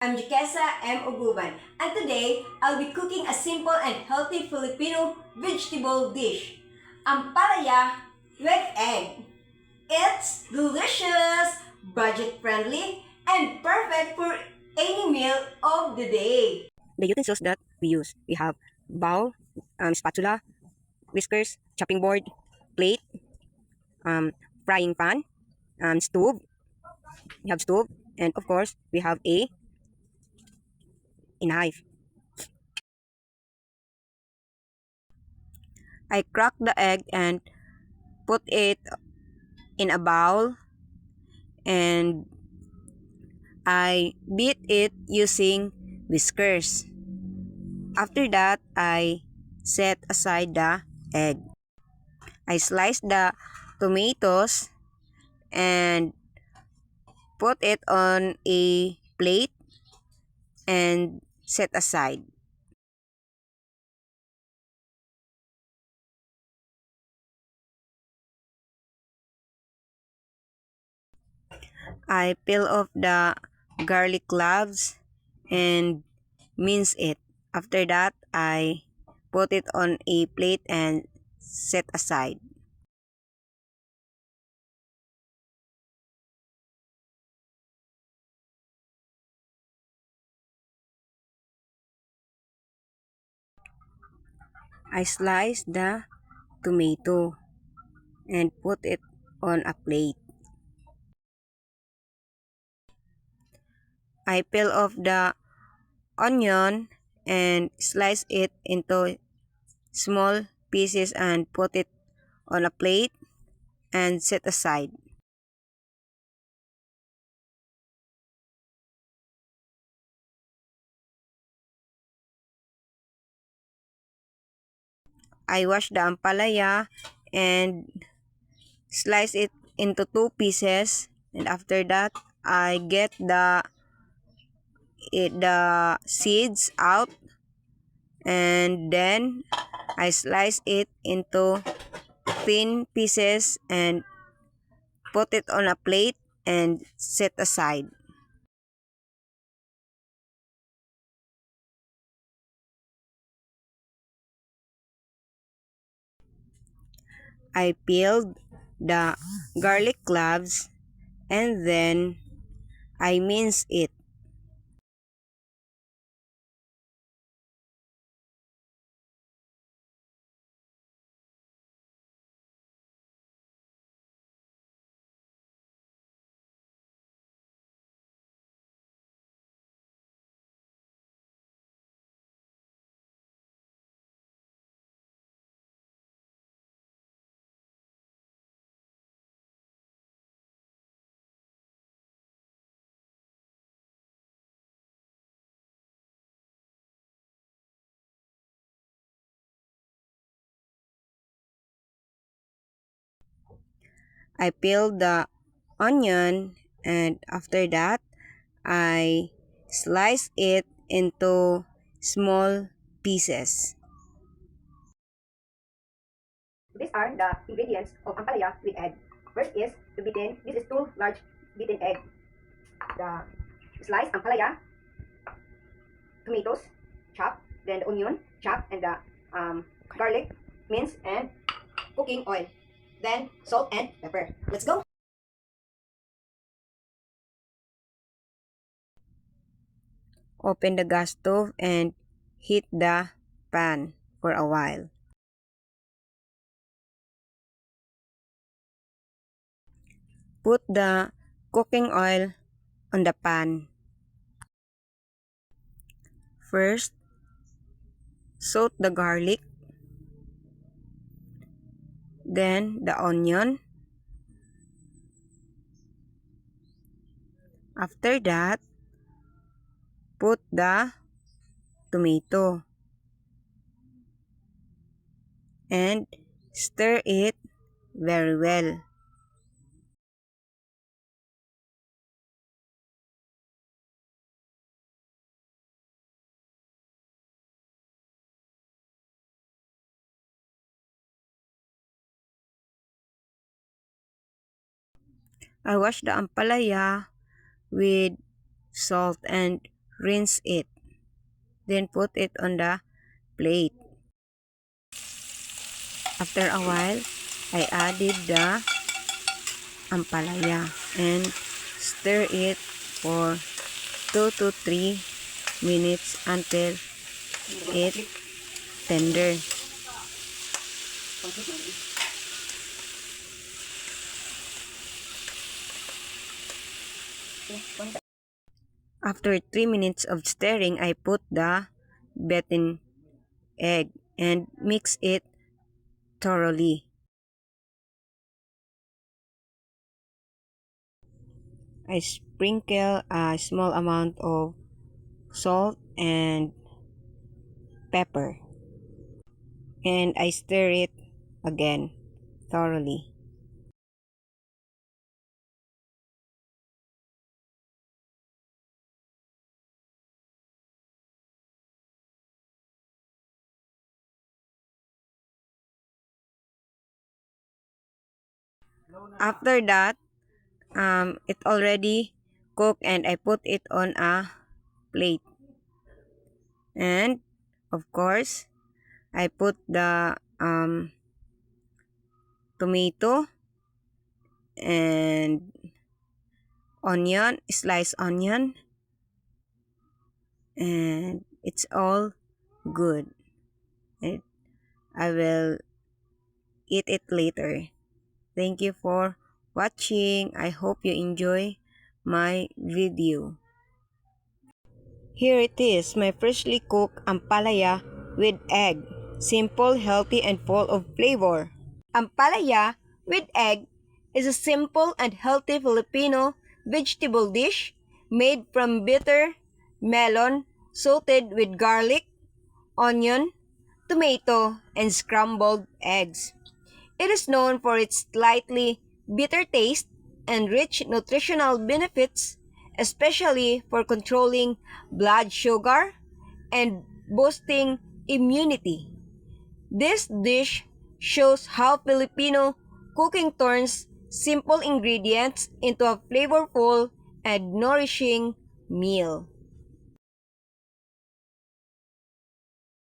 I'm Jukesa M. Uguban, and today I'll be cooking a simple and healthy Filipino vegetable dish, ampalaya with egg. It's delicious, budget-friendly, and perfect for any meal of the day. The utensils that we use. We have bowl, spatula, whiskers, chopping board, plate, um, frying pan, stove. We have stove, and of course we have a knife. I crack the egg and put it in a bowl, and I beat it using whiskers. After that, I set aside the egg. I slice the tomatoes and put it on a plate and set aside. I peel off the garlic cloves and mince it. After that, I put it on a plate and set aside. I slice the tomato and put it on a plate. I peel off the onion and slice it into small pieces and put it on a plate and set aside. I wash the ampalaya and slice it into two pieces, and after that I get the seeds out, and then I slice it into thin pieces and put it on a plate and set aside. I peeled the garlic cloves and then I mince it. I peeled the onion, and after that I slice it into small pieces. These are the ingredients of ampalaya with egg. First is the beaten. This is two large beaten egg. The sliced ampalaya, tomatoes, chopped, then the onion, chopped, and the garlic, minced, and cooking oil. Then salt and pepper. Let's go. Open the gas stove and heat the pan for a while. Put the cooking oil on the pan. First, saute the garlic, then the onion. After that, put the tomato and stir it very well. I wash the ampalaya with salt and rinse it, then put it on the plate. After a while, I added the ampalaya and stir it for 2 to 3 minutes until it tender. After 3 minutes of stirring, I put the beaten egg and mix it thoroughly. I sprinkle a small amount of salt and pepper, and I stir it again thoroughly. After that, it already cooked and I put it on a plate. And of course, I put the tomato and onion, sliced onion, and it's all good. And I will eat it later. Thank you for watching. I hope you enjoy my video. Here it is, my freshly cooked ampalaya with egg. Simple, healthy, and full of flavor. Ampalaya with egg is a simple and healthy Filipino vegetable dish made from bitter melon sauteed with garlic, onion, tomato, and scrambled eggs. It is known for its slightly bitter taste and rich nutritional benefits, especially for controlling blood sugar and boosting immunity. This dish shows how Filipino cooking turns simple ingredients into a flavorful and nourishing meal.